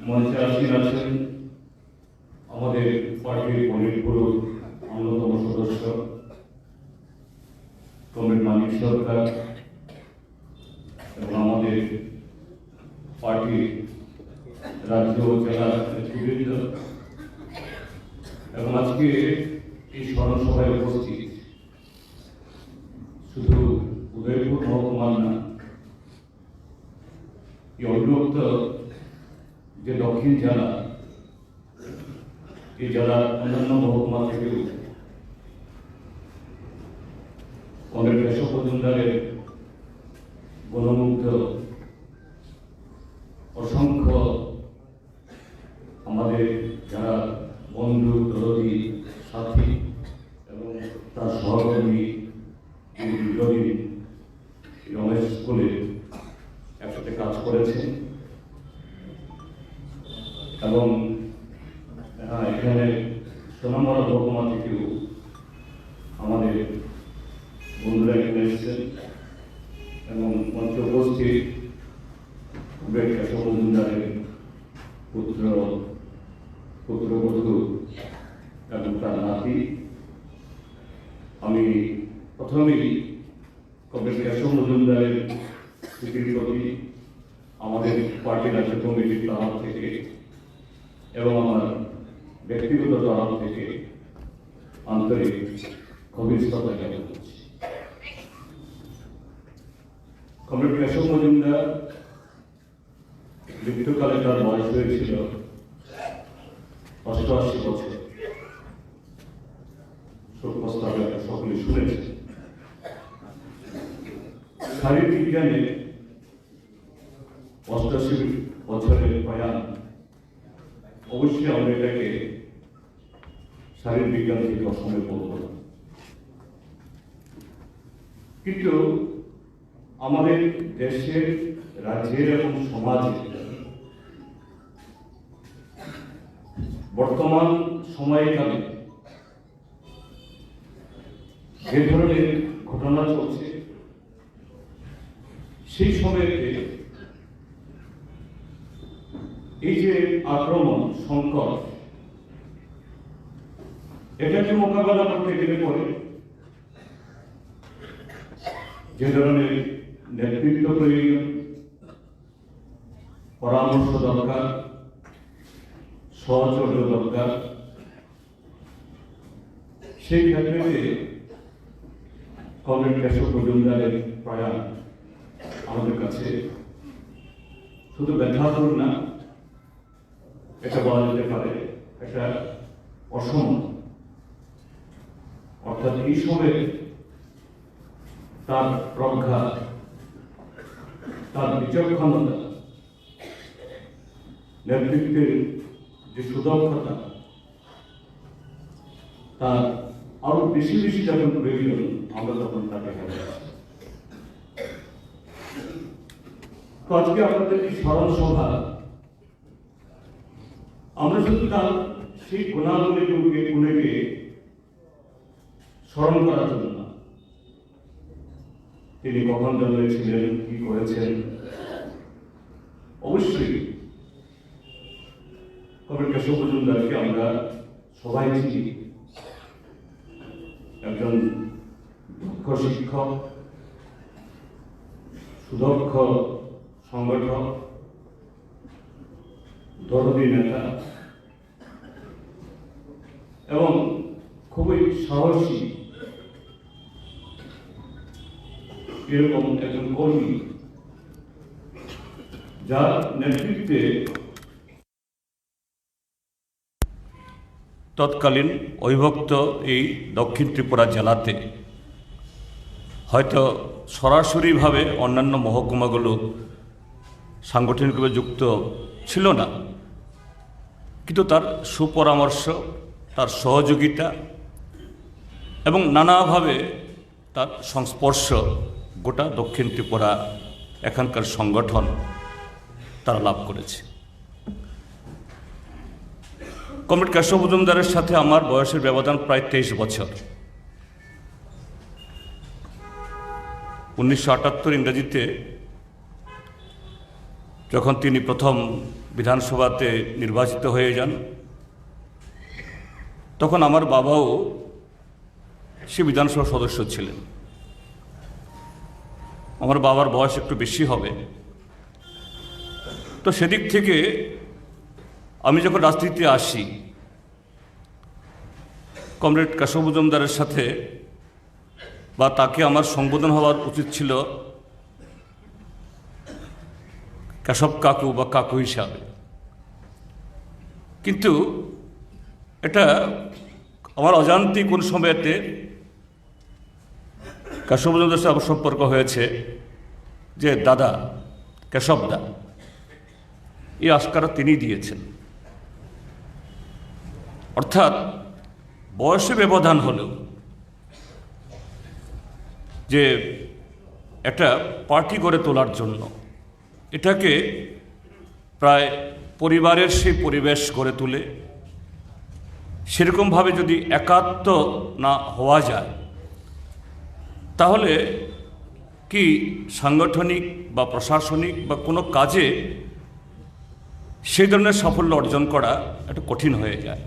মঞ্চে আসীন আছেন আমাদের পার্টির পলিটব্যুরোর অন্যতম সদস্য কমরেড মানিক সরকার এবং আমাদের পার্টির রাজ্য ও জেলা নেতৃবৃন্দ এবং আজকে এই স্মরণ সভায় উপস্থিত শুধু উদয়পুর মহকুমার না, এই অবিভক্ত যে দক্ষিণ জেলা, এই জেলার অন্যান্য মহকুমা থেকেও কমরেড কেশব মজুমদারের গণমুগ্ধ অসংখ্য আমাদের যারা বন্ধু, দরদী, সাথী এবং তার সহকর্মী দীর্ঘদিন রমেশ স্কুলে একসাথে কাজ করেছেন এবং এখানে সোনামুড়া মহকুমা থেকেও আমাদের বন্ধুরা এখানে এসেছেন এবং মঞ্চে উপস্থিত কমরেড কেশব মজুমদারের পুত্রবধূ এবং তার নাতি। আমি প্রথমেই কমরেড কেশব মজুমদারের স্মৃতির প্রতি আমাদের পার্টি রাজ্য কমিটির তরফ থেকে এবং আমার ব্যক্তিগত তরফ থেকে আন্তরিক গভীরতা জ্ঞাপন করছি। কমরেড কেশব মজুমদার মৃত্যুকালে তার বয়স হয়েছিল 88 বছর। শোক প্রস্তাবে সকলে শুনেছে। শারীরবিজ্ঞানে 88 বছরের প্রয়াণ, অবশ্যই আমরা এটাকে শারীরবিজ্ঞান থেকে অসমে বলব না, কিন্তু আমাদের দেশের, রাজ্যের এবং সমাজে বর্তমান সময়কালে যে ধরনের ঘটনা চলছে, সেই সময়তে এই যে আক্রমণ, সংকট, এটাকে মোকাবেলা করতে গেলে পরে যে ধরনের নেতৃত্ব প্রয়োজন, পরামর্শ দরকার, সহচর্য দরকার, সেই ক্ষেত্রে কমরেড কেশব মজুমদারের প্রয়াণ আমাদের কাছে শুধু ব্যথাতুর না, এটা বলা যেতে পারে একটা অসম। অর্থাৎ এই সময়ে তার প্রজ্ঞা, তার বিচক্ষণতা, নেতৃত্বের যে সুদক্ষতা, তার আরো বেশি বেশি যখন প্রয়োজন, আমরা তখন তাকে হারিয়েছি। তো আজকে আপনাদের এই স্মরণ সভা, আমরা শুধু তার সেই গুণাবলীগুলোকে গুণেকে স্মরণ করার জন্য না, তিনি কখন জন্মেছিলেন, কি করেছেন, অবশ্যই কমরেড কেশব মজুমদারকে আমরা সবাই চিনি। একজন দক্ষ শিক্ষক, সুদক্ষ সংগঠক, দরদী নেতা এবং খুবই সাহসী এরকম একজন কর্মী, যার নেতৃত্বে তৎকালীন অবিভক্ত এই দক্ষিণ ত্রিপুরা জেলাতে হয়তো সরাসরিভাবে অন্যান্য মহকুমাগুলো সাংগঠনিকভাবে যুক্ত ছিল না, কিন্তু তার সুপরামর্শ, তার সহযোগিতা এবং নানাভাবে তার সংস্পর্শ গোটা দক্ষিণ ত্রিপুরা এখানকার সংগঠন তারা লাভ করেছে। কমরেড কেশব মজুমদারের সাথে আমার বয়সের ব্যবধান প্রায় 23 বছর। 1978 ইংরেজিতে যখন তিনি প্রথম বিধানসভাতে নির্বাচিত হয়ে যান, তখন আমার বাবাও সে বিধানসভার সদস্য ছিলেন। আমার বাবার বয়স একটু বেশি হবে। তো সেদিক থেকে আমি যখন রাজনীতিতে আসি, কমরেড কেশব মজুমদারের সাথে বা তাকে আমার সম্বোধন হওয়ার উচিত ছিল কেশব কাকু বা কাকু হিসাবে, কিন্তু এটা আমার অজান্তে কোন সময়তে কেশব মজুমদারের সাথে আমার সম্পর্ক হয়েছে যে দাদা, কেশবদা, এই আস্কারা তিনি দিয়েছেন। অর্থাৎ বয়সে ব্যবধান হলেও যে একটা পার্টি গড়ে তোলার জন্য এটাকে প্রায় পরিবারের সেই পরিবেশ গড়ে তুলে সেরকমভাবে যদি একাত্ম না হওয়া যায়, তাহলে কি সাংগঠনিক বা প্রশাসনিক বা কোনো কাজে সেই ধরনের সাফল্য অর্জন করা একটু কঠিন হয়ে যায়।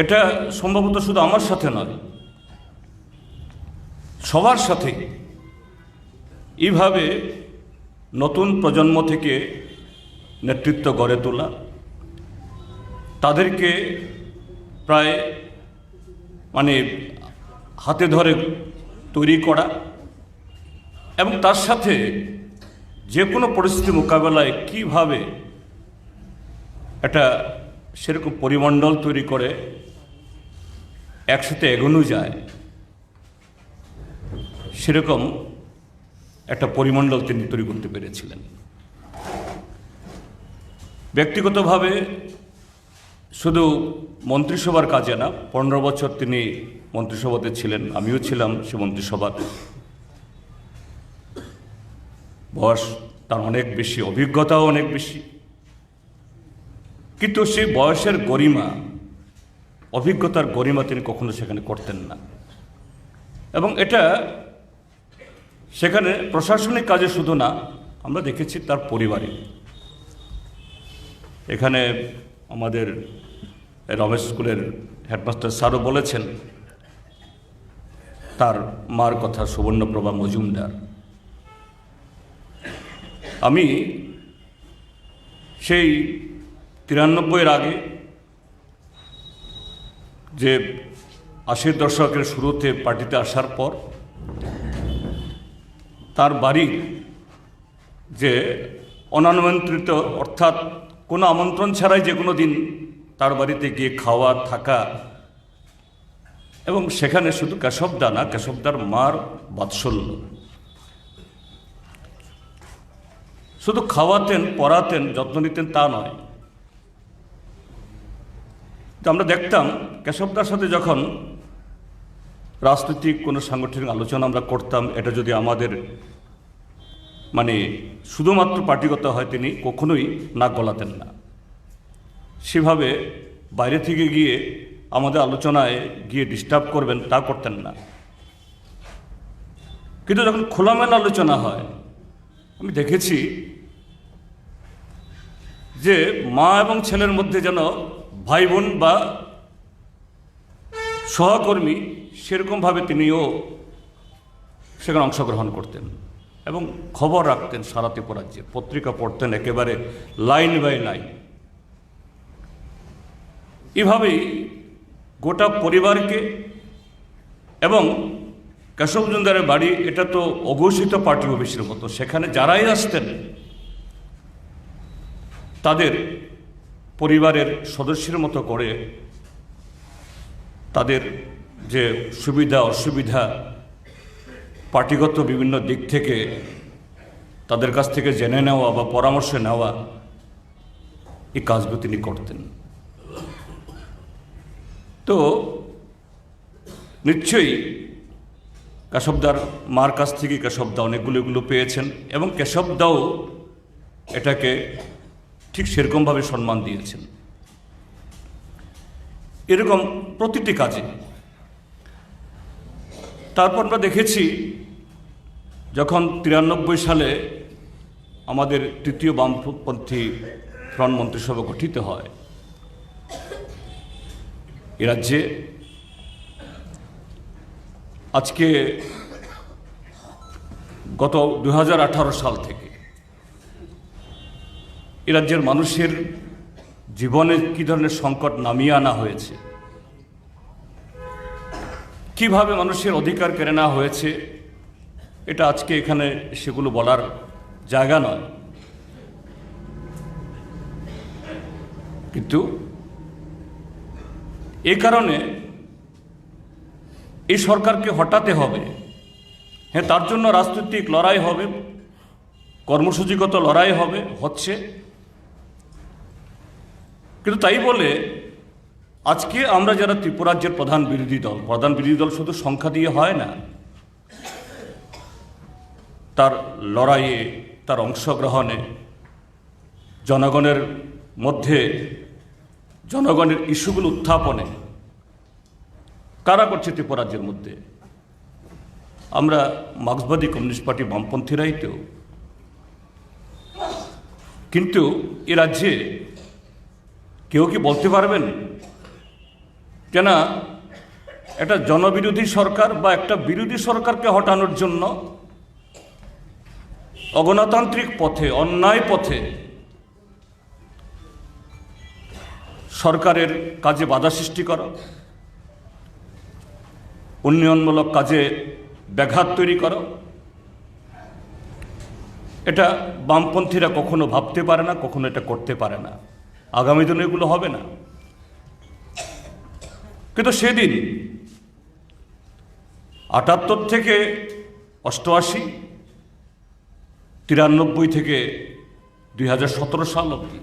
এটা সম্ভবত শুধু আমার সাথে নয়, সবার সাথে এইভাবে নতুন প্রজন্ম থেকে নেতৃত্ব গড়ে তোলা, তাদেরকে প্রায় হাতে ধরে তৈরি করা এবং তার সাথে যে কোনো পরিস্থিতি মোকাবেলায় কিভাবে একটা সেরকম পরিমণ্ডল তৈরি করে একসাথে এগোনো যায়, সেরকম একটা পরিমণ্ডল তিনি তৈরি করতে পেরেছিলেন। ব্যক্তিগতভাবে শুধু মন্ত্রিসভার কাজে না, 15 বছর তিনি মন্ত্রিসভাতে ছিলেন, আমিও ছিলাম সে মন্ত্রিসভাতে। বয়স তার অনেক বেশি, অভিজ্ঞতাও অনেক বেশি, কিন্তু সেই বয়সের গরিমা, অভিজ্ঞতার গরিমা তিনি কখনো সেখানে করতেন না। এবং এটা সেখানে প্রশাসনিক কাজে শুধু না, আমরা দেখেছি তার পরিবারে। এখানে আমাদের রমেশ স্কুলের হেডমাস্টার স্যারও বলেছেন তার মার কথা, সুবর্ণপ্রভা মজুমদার। আমি সেই 93-এর আগে যে 80-র দশকের শুরুতে পার্টিতে আসার পর তার বাড়ির যে অনামন্ত্রিত, অর্থাৎ কোনো আমন্ত্রণ ছাড়াই যে কোনো দিন তার বাড়িতে গিয়ে খাওয়া, থাকা, এবং সেখানে শুধু কেশবদা না, কেশবদার মার বাৎসল্য, শুধু খাওয়াতেন, পড়াতেন, যত্ন নিতেন তা নয়। আমরা দেখতাম কেশবদার সাথে যখন রাজনৈতিক কোনো সাংগঠনিক আলোচনা আমরা করতাম, এটা যদি আমাদের শুধুমাত্র পার্টিগত হয়, তিনি কখনোই নাক গলাতেন না। সেভাবে বাইরে থেকে গিয়ে আমাদের আলোচনায় গিয়ে ডিস্টার্ব করবেন তা করতেন না। কিন্তু যখন খোলামেলা আলোচনা হয়, আমি দেখেছি যে মা এবং ছেলের মধ্যে যেন ভাই বোন বা সহকর্মী, সেরকমভাবে তিনিও সেখানে অংশগ্রহণ করতেন এবং খবর রাখতেন সারা ত্রিপুরা রাজ্যে, পত্রিকা পড়তেন একেবারে লাইন বাই লাইন। এভাবেই গোটা পরিবারকে, এবং কেশব মজুমদারের বাড়ি এটা তো অঘোষিত পার্টি অফিসের মতো, সেখানে যারাই আসতেন তাদের পরিবারের সদস্যের মতো করে তাদের যে সুবিধা অসুবিধা, পার্টিগত বিভিন্ন দিক থেকে তাদের কাছ থেকে জেনে নেওয়া বা পরামর্শ নেওয়া, এই কাজগুলো তিনি করতেন। তো নিশ্চয়ই কেশবদার মার কাছ থেকে কেশবদা অনেকগুলো পেয়েছেন, এবং কেশবদাও এটাকে ঠিক সেরকমভাবে সম্মান দিয়েছেন। এরকম প্রতিটি কাজে। তারপর আমরা দেখেছি যখন 93 সালে আমাদের তৃতীয় বামপন্থী ফ্রন্ট মন্ত্রিসভা গঠিত হয়, এ রাজ্যে আজকে গত 2018 সাল থেকে এ রাজ্যের মানুষের জীবনে কী ধরনের সংকট নামিয়ে আনা হয়েছে, কিভাবে মানুষের অধিকার কেড়ে নেওয়া হয়েছে, এটা আজকে এখানে সেগুলো বলার জায়গা নয়। কিন্তু এই কারণে এই সরকারকে হটাতে হবে। হ্যাঁ, তার জন্য রাজনৈতিক লড়াই হবে, কর্মসূচিগত লড়াই হবে, হচ্ছে। কিন্তু তাই বলে আজকে আমরা যারা ত্রিপুরাজ্যের প্রধান বিরোধী দল শুধু সংখ্যা দিয়ে হয় না, তার লড়াইয়ে, তার অংশগ্রহণে, জনগণের মধ্যে জনগণের ইস্যুগুলো উত্থাপনে কারা করছে ত্রিপুরাজ্যের মধ্যে? আমরা মার্ক্সবাদী কমিউনিস্ট পার্টি বামপন্থীরাই তো। কিন্তু এ রাজ্যে কেউ কি বলতে পারবেন যে না, একটা জনবিরোধী সরকার বা একটা বিরোধী সরকারকে হটানোর জন্য অগণতান্ত্রিক পথে, অন্যায় পথে সরকারের কাজে বাধা সৃষ্টি করা, উন্নয়নমূলক কাজে ব্যাঘাত তৈরি করা, এটা বামপন্থীরা কখনো ভাবতে পারে না, কখনো এটা করতে পারে না। আগামী দিনে এগুলো হবে না। কিন্তু সেদিন 78 থেকে 88, 93 থেকে 2017 সাল অবধি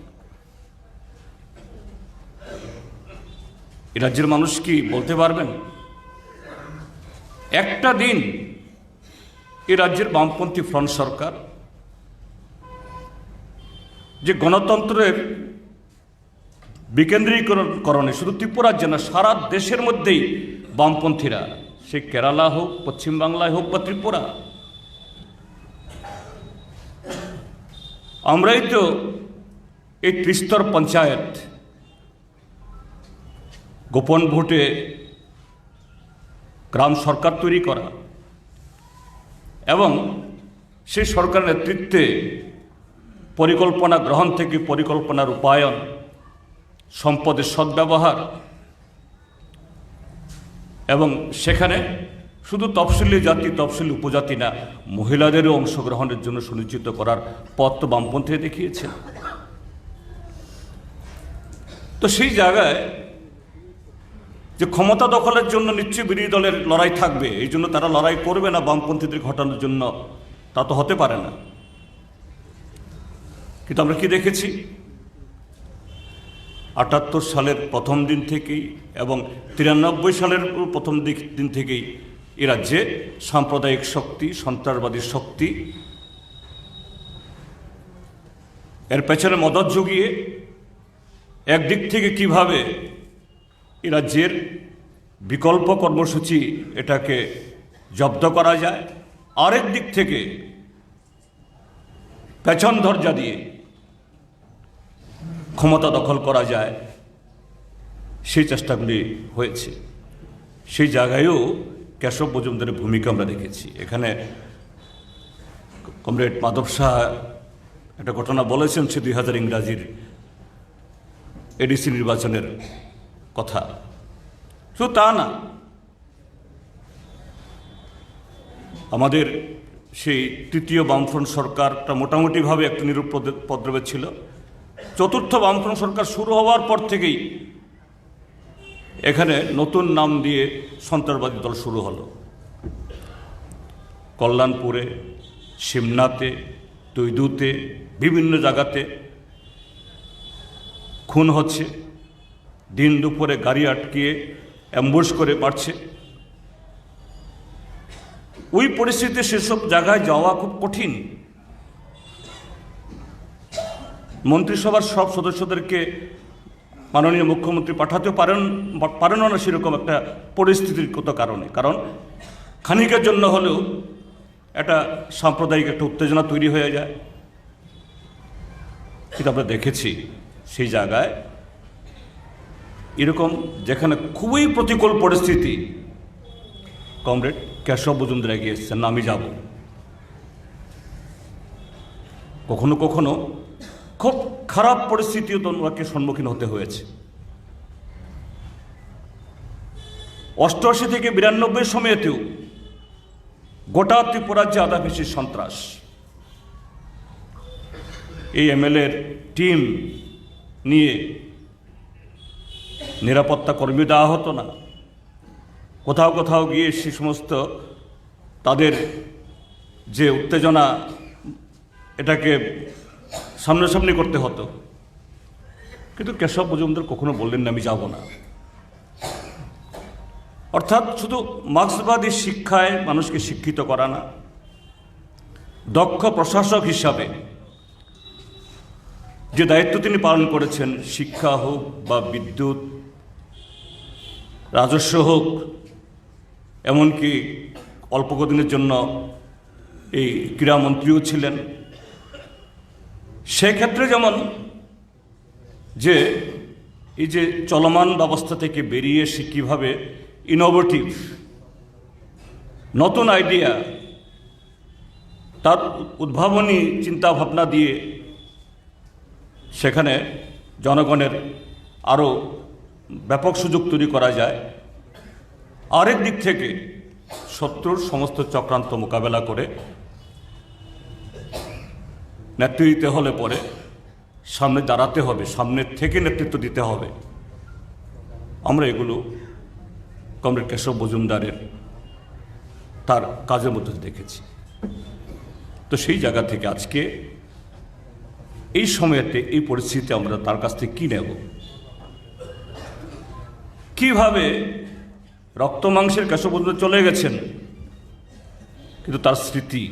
এ রাজ্যের মানুষ কি বলতে পারবেন একটা দিন এ রাজ্যের বামপন্থী ফ্রন্ট সরকার যে গণতন্ত্রের বিকেন্দ্রীকরণে শুধু ত্রিপুরাজ্যে না, সারা দেশের মধ্যেই বামপন্থীরা, সে কেরালা হোক, পশ্চিমবাংলায় হোক বা ত্রিপুরা, আমরাই তো এই ত্রিস্তর পঞ্চায়েত গোপন ভোটে গ্রাম সরকার তৈরি করা এবং সেই সরকারের নেতৃত্বে পরিকল্পনা গ্রহণ থেকে পরিকল্পনার রূপায়ণ, সম্পদের সদ্ব্যবহার এবং সেখানে শুধু তফসিলি জাতি, তফসিলি উপজাতি না, মহিলাদেরও অংশগ্রহণের জন্য সুনিশ্চিত করার পথ তো বামপন্থী দেখিয়েছেন। তো সেই জায়গায় যে ক্ষমতা দখলের জন্য নিশ্চয়ই বিরোধী দলের লড়াই থাকবে, এই জন্য তারা লড়াই করবে না বামপন্থীদের ঘটানোর জন্য, তা তো হতে পারে না। কিন্তু আমরা কি দেখেছি 78 সালের প্রথম দিন থেকেই এবং 93 সালের প্রথম দিন থেকেই এ রাজ্যে সাম্প্রদায়িক শক্তি, সন্ত্রাসবাদী শক্তি এর পেছনে মদত জুগিয়ে একদিক থেকে কিভাবে এ রাজ্যের বিকল্প কর্মসূচি এটাকে জব্দ করা যায়, আরেক দিক থেকে পেছন দরজা দিয়ে ক্ষমতা দখল করা যায়, সেই চেষ্টাগুলি হয়েছে। সেই জায়গায়ও কেশব মজুমদারের ভূমিকা আমরা দেখেছি। এখানে কমরেড মাধব শাহ একটা ঘটনা বলেছেন, সে 2000 ইংরাজির এডিসি নির্বাচনের কথা। শুধু তা না, আমাদের সেই তৃতীয় বামফ্রন্ট সরকারটা মোটামুটিভাবে একটা নিরুপদ্রবে ছিল। চতুর্থ বামফ্রন্ট সরকার শুরু হওয়ার পর থেকেই এখানে নতুন নাম দিয়ে সন্ত্রাসবাদী দল শুরু হলো। কল্যাণপুরে, সিমনাতে, তৈদুতে, বিভিন্ন জায়গাতে খুন হচ্ছে, দিন দুপুরে গাড়ি আটকিয়ে অ্যাম্বুশ করে মারছে। ওই পরিস্থিতিতে সেসব জায়গায় যাওয়া খুব কঠিন। মন্ত্রিসভার সব সদস্যদেরকে মাননীয় মুখ্যমন্ত্রী পাঠাতে পারেন না সেরকম একটা পরিস্থিতিগত কারণে, কারণ খানিকের জন্য হলেও একটা সাম্প্রদায়িক একটা উত্তেজনা তৈরি হয়ে যায়। কিন্তু আমরা দেখেছি সেই জায়গায় এরকম যেখানে খুবই প্রতিকূল পরিস্থিতি, কমরেড কেশব মজুমদার এগিয়ে এসেছেন, আমি যাব। কখনো কখনো খুব খারাপ পরিস্থিতিও ওনাকে সম্মুখীন হতে হয়েছে। 88 থেকে 92 সময়েতেও গোটা ত্রিপুরাজ্যে আদাফেসির সন্ত্রাস, এই এমএলএর টিম নিয়ে নিরাপত্তা কর্মী দেওয়া হতো না। কোথাও কোথাও গিয়ে সে সমস্ত তাদের যে উত্তেজনা, এটাকে সামনাসামনি করতে হতো। কিন্তু কেশব মজুমদার কখনো বললেন না আমি যাব না। অর্থাৎ শুধু মার্ক্সবাদী শিক্ষায় মানুষকে শিক্ষিত করা না, দক্ষ প্রশাসক হিসাবে যে দায়িত্ব তিনি পালন করেছেন, শিক্ষা হোক বা বিদ্যুৎ, রাজস্ব হোক, এমনকি অল্প কদিনের জন্য এই ক্রীড়ামন্ত্রীও ছিলেন। সেক্ষেত্রে যেমন যে এই যে চলমান ব্যবস্থা থেকে বেরিয়ে এসে কীভাবে ইনোভেটিভ নতুন আইডিয়া, তার উদ্ভাবনী চিন্তাভাবনা দিয়ে সেখানে জনগণের আরও ব্যাপক সুযোগ তৈরি করা যায়, আরেক দিক থেকে শত্রুর সমস্ত চক্রান্ত মোকাবেলা করে নেতৃত্ব দিতে হলে পরে সামনে দাঁড়াতে হবে, সামনের থেকে নেতৃত্ব দিতে হবে। আমরা এগুলো কমরেড কেশব মজুমদারের তার কাজের মধ্যে দেখেছি। তো সেই জায়গা থেকে আজকে এই সময়তে এই পরিস্থিতিতে আমরা তার কাছ থেকে কী নেব, কীভাবে রক্ত মাংসের কেশব মজুমদার চলে গেছেন, কিন্তু তার স্মৃতি,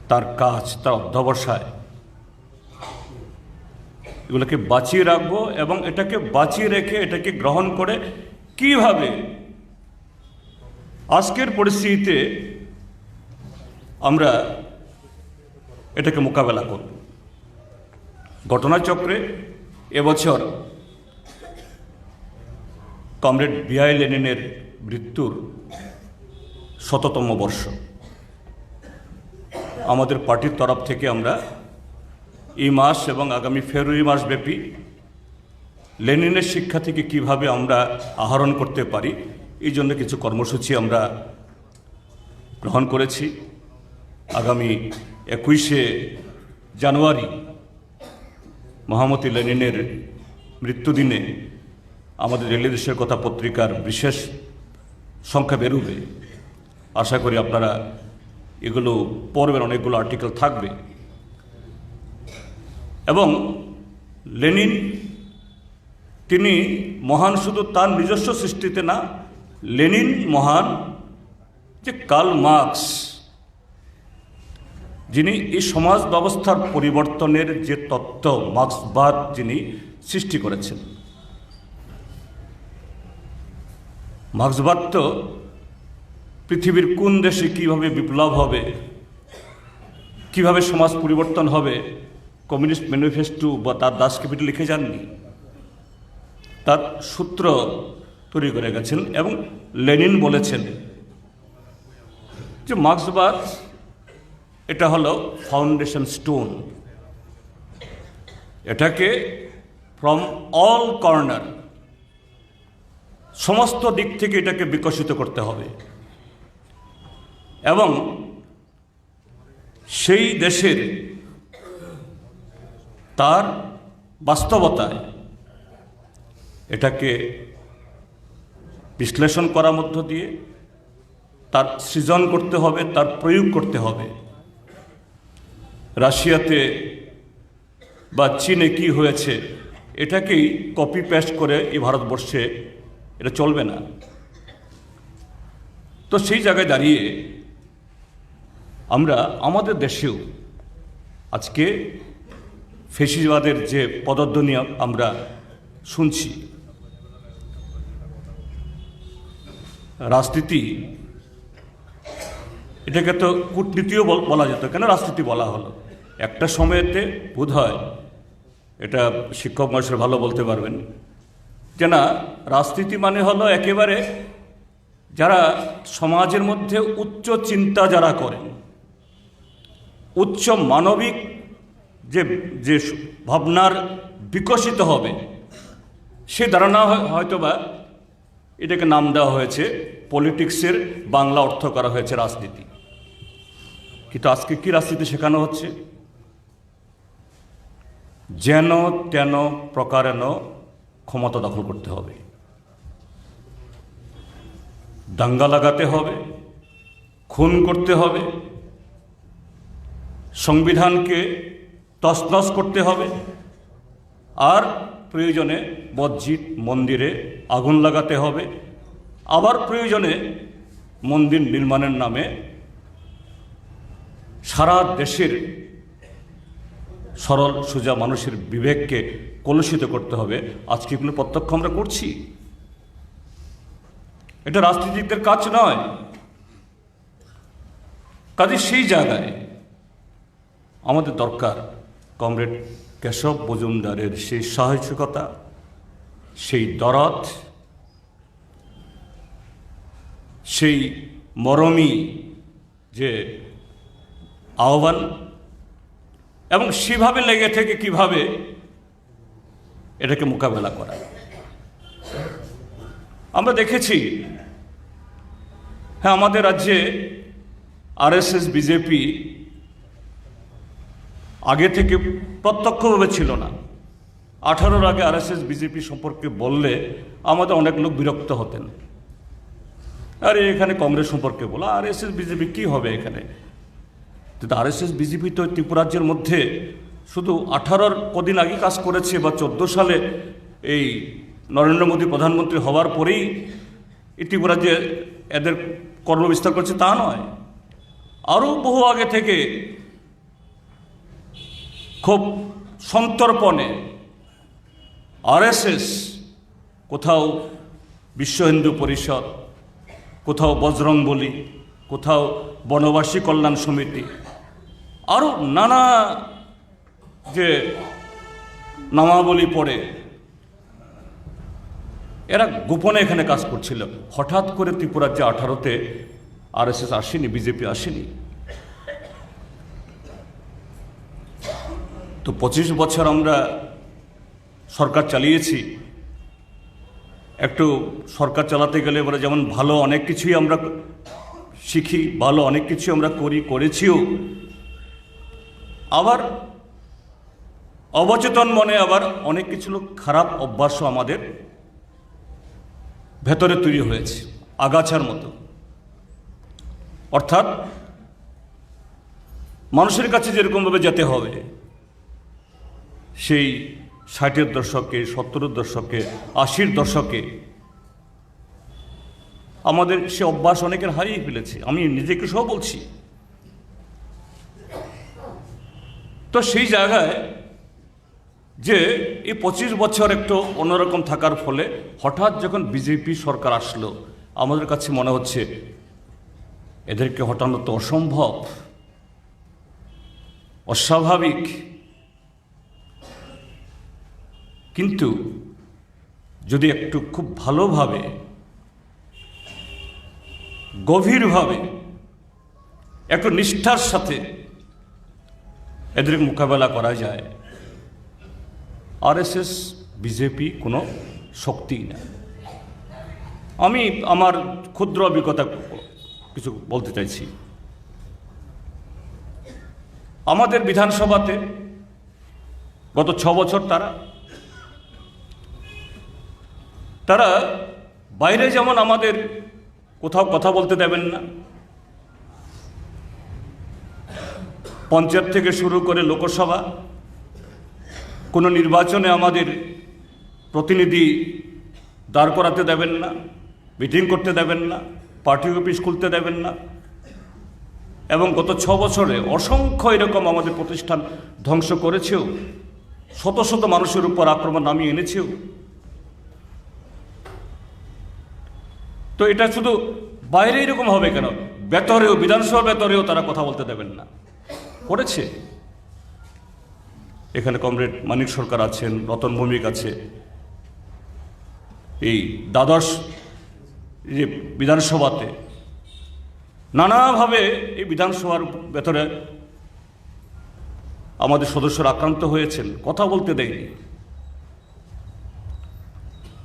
তার কাজ, তার অধ্যবসায়, এগুলোকে বাঁচিয়ে রাখবো এবং এটাকে বাঁচিয়ে রেখে এটাকে গ্রহণ করে কিভাবে আজকের পরিস্থিতিতে আমরা এটাকে মোকাবেলা করব। ঘটনাচক্রে এবছর কমরেড বিআই লেনিনের মৃত্যুর 100তম বর্ষ। আমাদের পার্টির তরফ থেকে আমরা এই মাস এবং আগামী ফেব্রুয়ারি মাস ব্যাপী লেনিনের শিক্ষা থেকে কিভাবে আমরা আহরণ করতে পারি, এই জন্য কিছু কর্মসূচি আমরা গ্রহণ করেছি। আগামী 21শে জানুয়ারি মহামতি লেনিনের মৃত্যুদিনে আমাদের রেলে দেশের কথা পত্রিকার বিশেষ সংখ্যা বেরোবে। আশা করি আপনারা এগুলো পড়বেন, অনেকগুলো আর্টিকেল থাকবে। এবং লেনিন তিনি মহান শুধু তার নিজস্ব সৃষ্টিতে না, লেনিন মহান যে কার্ল মার্কস, যিনি এই সমাজ ব্যবস্থার পরিবর্তনের যে তত্ত্ব মার্ক্সবাদ যিনি সৃষ্টি করেছেন। মার্ক্সবাদ তো পৃথিবীর কোন দেশে কীভাবে বিপ্লব হবে, কীভাবে সমাজ পরিবর্তন হবে, কমিউনিস্ট ম্যানিফেস্টো বা তার দাস ক্যাপিটাল লিখে যাননি, তার সূত্র তৈরি করে গেছেন। এবং লেনিন বলেছেন যে মার্ক্সবাদ এটা হলো ফাউন্ডেশন স্টোন, এটাকে ফ্রম অল কর্নার, সমস্ত দিক থেকে এটাকে বিকশিত করতে হবে এবং সেই দেশের তার বাস্তবতায় এটাকে বিশ্লেষণ করার মধ্য দিয়ে তার সৃজন করতে হবে, তার প্রয়োগ করতে হবে। রাশিয়াতে বা চীনে কি হয়েছে এটাকেই কপি পেস্ট করে এই ভারতবর্ষে এটা চলবে না। তো সেই জায়গায় দাঁড়িয়ে আমরা আমাদের দেশেও আজকে ফ্যাসিবাদের যে পদধ্বনি আমরা শুনছি, রাজনীতি, এটাকে তো কূটনীতিও বলা যেত, কেন রাজনীতি বলা হলো? একটা সময়েতে বোধ হয়, এটা শিক্ষক মহাশয় ভালো বলতে পারবেন, যে না, রাজনীতি মানে হলো একেবারে যারা সমাজের মধ্যে উচ্চ চিন্তা যারা করেন, উচ্চ মানবিক যে যে ভাবনার বিকশিত হবে, সে ধারণা হয়তোবা এটাকে নাম দেওয়া হয়েছে পলিটিক্সের বাংলা অর্থ করা হয়েছে রাজনীতি। কিন্তু আজকে কি রাজনীতি শেখানো হচ্ছে? যেন তেন প্রকারেণ ক্ষমতা দখল করতে হবে, দাঙ্গা লাগাতে হবে, খুন করতে হবে, সংবিধানকে তছনছ করতে হবে, আর প্রয়োজনে মসজিদ মন্দিরে আগুন লাগাতে হবে, আবার প্রয়োজনে মন্দির নির্মাণের নামে সারা দেশের সরল সোজা মানুষের বিবেককে কলুষিত করতে হবে। আজকে এগুলো প্রত্যক্ষ আমরা করছি। এটা রাজনীতিকদের কাজ নয়। কাজে সেই জায়গায় আমাদের দরকার কমরেড কেশব মজুমদারের সেই সাহসিকতা, সেই দরদ, সেই মরমী যে আহ্বান, এবং সেভাবে লেগে থেকে কিভাবে এটাকে মোকাবেলা করা। আমরা দেখেছি, হ্যাঁ, আমাদের রাজ্যে আরএসএস বিজেপি আগে থেকে প্রত্যক্ষভাবে ছিল না। 18-র আগে আরএসএস বিজেপি সম্পর্কে বললে আমাদের অনেক লোক বিরক্ত হতেন। আরে এখানে কংগ্রেস সম্পর্কে বলো, আরএসএস বিজেপি কি হবে এখানে? কিন্তু আরএসএস বিজেপি তো ত্রিপুরাজ্যের মধ্যে শুধু 18-র কদিন আগে কাজ করেছে, বা 14 সালে এই নরেন্দ্র মোদী প্রধানমন্ত্রী হওয়ার পরেই এই ত্রিপুরাজ্যে এদের কর্মবিস্তার করছে তা নয়। আরও বহু আগে থেকে খুব সন্তর্পণে আরএসএস কোথাও বিশ্ব হিন্দু পরিষদ, কোথাও বজরংবলী, কোথাও বনবাসী কল্যাণ সমিতি, আরও নানা যে নামাবলী পড়ে এরা গোপনে এখানে কাজ করছিল। হঠাৎ করে ত্রিপুরাজ্যে 18-তে আরএসএস আসেনি, বিজেপি আসেনি। তো 25 বছর আমরা সরকার চালিয়েছি। একটু সরকার চালাতে গেলে এবারে যেমন ভালো অনেক কিছুই আমরা শিখি, ভালো অনেক কিছু আমরা করেছিও, আবার অবচেতন মনে আবার অনেক কিছু খারাপ অভ্যাসও আমাদের ভেতরে তৈরি হয়েছে আগাছার মতো। অর্থাৎ মানুষের কাছে যেরকমভাবে যেতে হবে, সেই 60-এর দশকে, 70-এর দশকে, 80-র দশকে আমাদের সে অভ্যাস অনেকের হারিয়ে ফেলেছে। আমি নিজেকে সহ বলছি। তো সেই জায়গায় যে এই 25 বছর একটু অন্যরকম থাকার ফলে হঠাৎ যখন বিজেপি সরকার আসলো, আমাদের কাছে মনে হচ্ছে এদেরকে হটানো তো অসম্ভব, অস্বাভাবিক। কিন্তু যদি একটু খুব ভালোভাবে, গভীরভাবে, একটু নিষ্ঠার সাথে এদের মোকাবেলা করা যায়, আরএসএস বিজেপি কোনো শক্তিই না। আমি আমার ক্ষুদ্র অভিজ্ঞতা কিছু বলতে চাইছি। আমাদের বিধানসভাতে গত 6 বছর তারা বাইরে যেমন আমাদের কোথাও কথা বলতে দেবেন না, পঞ্চায়েত থেকে শুরু করে লোকসভা, কোনো নির্বাচনে আমাদের প্রতিনিধি দাঁড় করাতে দেবেন না, মিটিং করতে দেবেন না, পার্টি অফিস খুলতে দেবেন না, এবং গত 6 বছরে অসংখ্য এরকম আমাদের প্রতিষ্ঠান ধ্বংস করেছেও, শত শত মানুষের উপর আক্রমণ নামিয়ে এনেছেও। তো এটা শুধু বাইরে এরকম হবে কেন? ভেতরেও, বিধানসভা ভেতরেও তারা কথা বলতে দেবেন না, করেছে। এখানে কমরেড মানিক সরকার আছেন, রতন ভৌমিক আছে, এই দ্বাদশ যে বিধানসভাতে নানাভাবে এই বিধানসভার ভেতরে আমাদের সদস্যরা আক্রান্ত হয়েছেন, কথা বলতে দেয়নি,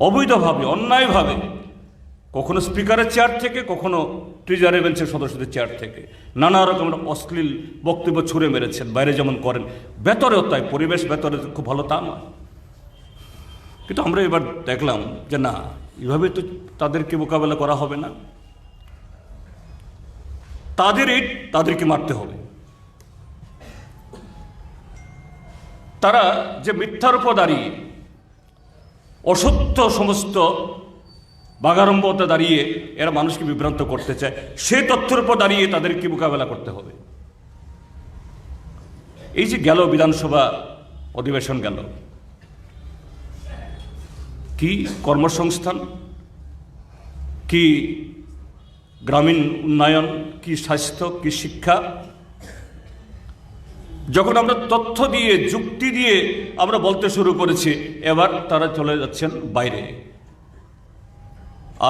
অবৈধভাবে অন্যায়ভাবে, কখনো স্পিকারের চেয়ার থেকে, কখনো ট্রেজারি বেঞ্চের সদস্যদের চেয়ার থেকে নানা রকমের অশ্লীল বক্তব্য ছুঁড়ে মেরেছেন, বাইরে যেমন করেন ভেতরেও তাই। পরিবেশ ভেতরে খুব ভালো তা নয়, কিন্তু আমরা এবার দেখলাম যে না, এভাবে তো তাদেরকে মোকাবেলা করা হবে না, তাদেরকে মারতে হবে। তারা যে মিথ্যার উপর দাঁড়িয়ে, অসত্য সমস্ত বাগাড়ম্বতে দাঁড়িয়ে এরা মানুষকে বিভ্রান্ত করতে চায়, সেই তথ্যের উপর দাঁড়িয়ে তাদেরকে মোকাবেলা করতে হবে। এই যে গেল বিধানসভা অধিবেশন গেল, কি কর্মসংস্থান, কি গ্রামীণ উন্নয়ন, কি স্বাস্থ্য, কি শিক্ষা, যখন আমরা তথ্য দিয়ে যুক্তি দিয়ে আমরা বলতে শুরু করেছি, এবার তারা চলে যাচ্ছেন বাইরে,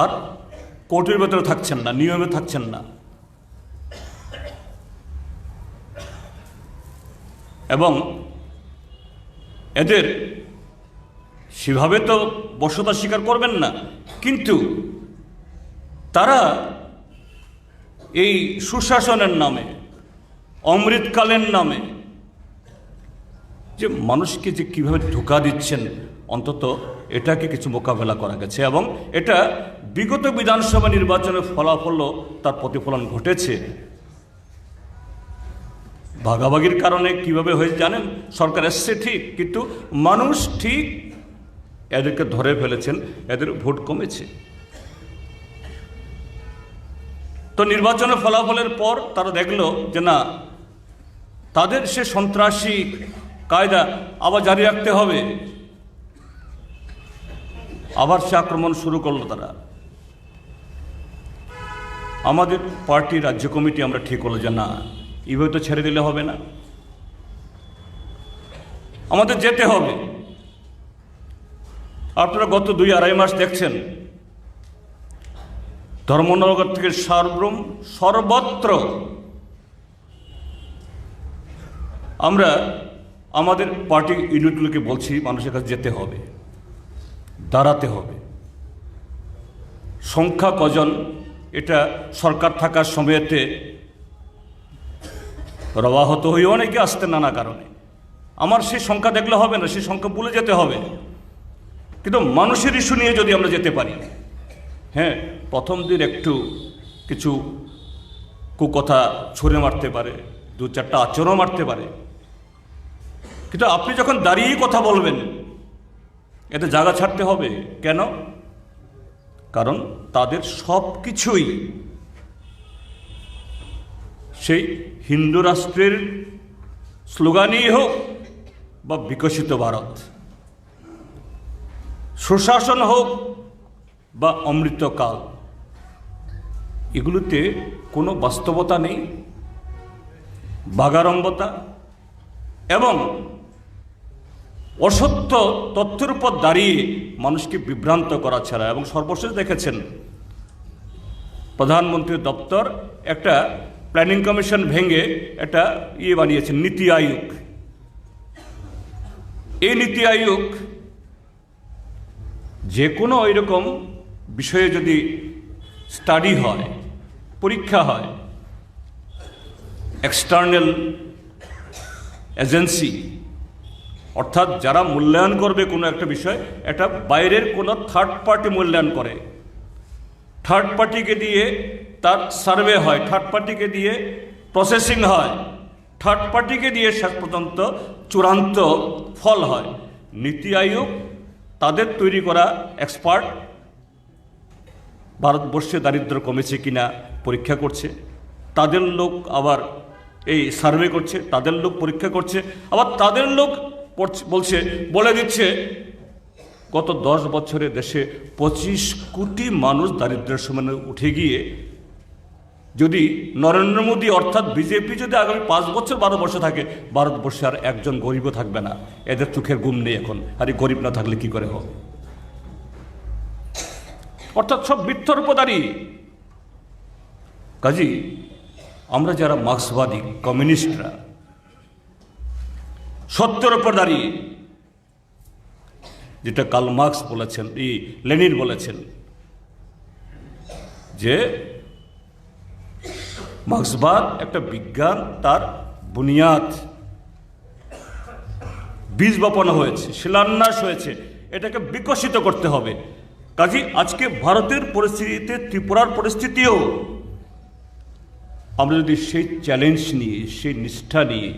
আর কোর্টের ভেতরে থাকছেন না, নিয়মে থাকছেন না, এবং এদের সেভাবে তো বশ্যতা স্বীকার করবেন না, কিন্তু তারা এই সুশাসনের নামে, অমৃতকালের নামে যে মানুষকে যে কীভাবে ধোঁকা দিচ্ছেন, অন্তত এটাকে কিছু মোকাবেলা করা গেছে, এবং এটা বিগত বিধানসভা নির্বাচনের ফলাফলও তার প্রতিফলন ঘটেছে। ভাগাভাগির কারণে কিভাবে হয়েছে জানেন, সরকার এসছে ঠিক, কিন্তু মানুষ ঠিক এদেরকে ধরে ফেলেছেন, এদের ভোট কমেছে। তো নির্বাচনের ফলাফলের পর তারা দেখলো যে না, তাদের সে সন্ত্রাসী কায়দা আবার জারি রাখতে হবে, আবার সে আক্রমণ শুরু করলো তারা। আমাদের পার্টি রাজ্য কমিটি আমরা ঠিক হলো যে না, এভাবে তো ছেড়ে দিলে হবে না, আমাদের যেতে হবে। আপনারা গত 2-2.5 মাস দেখছেন, ধর্মনগর থেকে সারব্রুম সর্বত্র আমরা আমাদের পার্টি ইউনিটগুলোকে বলছি মানুষের কাছে যেতে হবে, দাঁড়াতে হবে। সংখ্যা কজন এটা সরকার থাকার সময়তে রবাহত হয়ে অনেকে আসতেন নানা কারণে, আমার সেই সংখ্যা দেখলে হবে না, সেই সংখ্যা ভুলে যেতে হবে। কিন্তু মানুষের ইস্যু নিয়ে যদি আমরা যেতে পারি, হ্যাঁ, প্রথম দিন একটু কিছু কুকথা ছুঁড়ে মারতে পারে, 2-4টা আচরণ মারতে পারে, কিন্তু আপনি যখন দাঁড়িয়ে কথা বলবেন, এতে জায়গা ছাড়তে হবে কেন? কারণ তাদের সব কিছুই সেই হিন্দু রাষ্ট্রের স্লোগানই হোক বা বিকশিত ভারত, সুশাসন হোক বা অমৃতকাল, এগুলোতে কোনো বাস্তবতা নেই, বাগাড়ম্বতা এবং অসত্য তথ্যের উপর দাঁড়িয়ে মানুষকে বিভ্রান্ত করা ছাড়া। এবং সর্বশেষ দেখেছেন, প্রধানমন্ত্রীর দপ্তর একটা প্ল্যানিং কমিশন ভেঙে একটা বানিয়েছেন, নীতি আয়োগ। এই নীতি আয়োগ যে কোনো ওইরকম বিষয়ে যদি স্টাডি হয়, পরীক্ষা হয়, এক্সটার্নাল এজেন্সি, অর্থাৎ যারা মূল্যায়ন করবে কোনো একটা বিষয়, এটা বাইরের কোনো থার্ড পার্টি মূল্যায়ন করে, থার্ড পার্টিকে দিয়ে তার সার্ভে হয়, থার্ড পার্টিকে দিয়ে প্রসেসিং হয়, থার্ড পার্টিকে দিয়ে শেষ পর্যন্ত চূড়ান্ত ফল হয়। নীতি আয়োগ তাদের তৈরি করা এক্সপার্ট ভারতবর্ষে দারিদ্র্য কমেছে কিনা পরীক্ষা করছে, তাদের লোক আবার এই সার্ভে করছে, তাদের লোক পরীক্ষা করছে, আবার তাদের লোক বলে দিচ্ছে গত 10 বছরে দেশে 25 কোটি মানুষ দারিদ্র্যের সীমানায় উঠে গিয়ে যদি নরেন্দ্র মোদী অর্থাৎ বিজেপি যদি আগামী 5 বছর 12 বছর থাকে, ভারতবর্ষে আর একজন গরিবও থাকবে না। এদের চোখের ঘুম নেই এখন। আর এই গরিব না থাকলে কি করে হোক? অর্থাৎ সব মিথ্যার উপদারী। কাজী আমরা যারা মার্ক্সবাদী কমিউনিস্টরা সত্যের উপর দাঁড়িয়ে, যেটা কার্ল মার্কস বলেছেন, লেনিন বলেছেন যে মার্ক্সবাদ একটা বিজ্ঞান, তার বুনিয়াদ বীজ বপন হয়েছে, শিলান্যাস হয়েছে, এটাকে বিকশিত করতে হবে। কাজী আজকে ভারতের পরিস্থিতিতে, ত্রিপুরার পরিস্থিতিও আমরা যদি সেই চ্যালেঞ্জ নিয়ে, সেই নিষ্ঠা নিয়ে,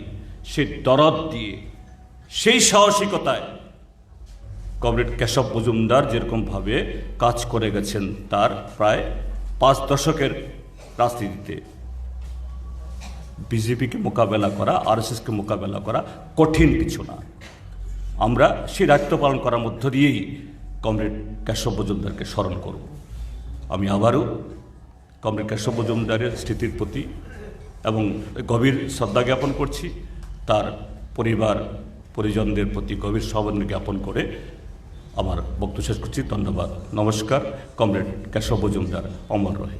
সেই দরদ দিয়ে, সেই সাহসিকতায় কমরেড কেশব মজুমদার যেরকমভাবে কাজ করে গেছেন তার প্রায় 5 দশকের রাজনীতিতে, বিজেপিকে মোকাবেলা করা, আরএসএসকে মোকাবেলা করা কঠিন কিছু না। আমরা সেই দায়িত্ব পালন করার মধ্য দিয়েই কমরেড কেশব মজুমদারকে স্মরণ করব। আমি আবারও কমরেড কেশব মজুমদারের স্মৃতির প্রতি এবং গভীর শ্রদ্ধা জ্ঞাপন করছি। তার পরিবার পরিজনদের প্রতি গভীর সহমর্মিতা জ্ঞাপন করে আমার বক্তব্য শেষ করছি। ধন্যবাদ, নমস্কার। কমরেড কেশব মজুমদার অমর রহে।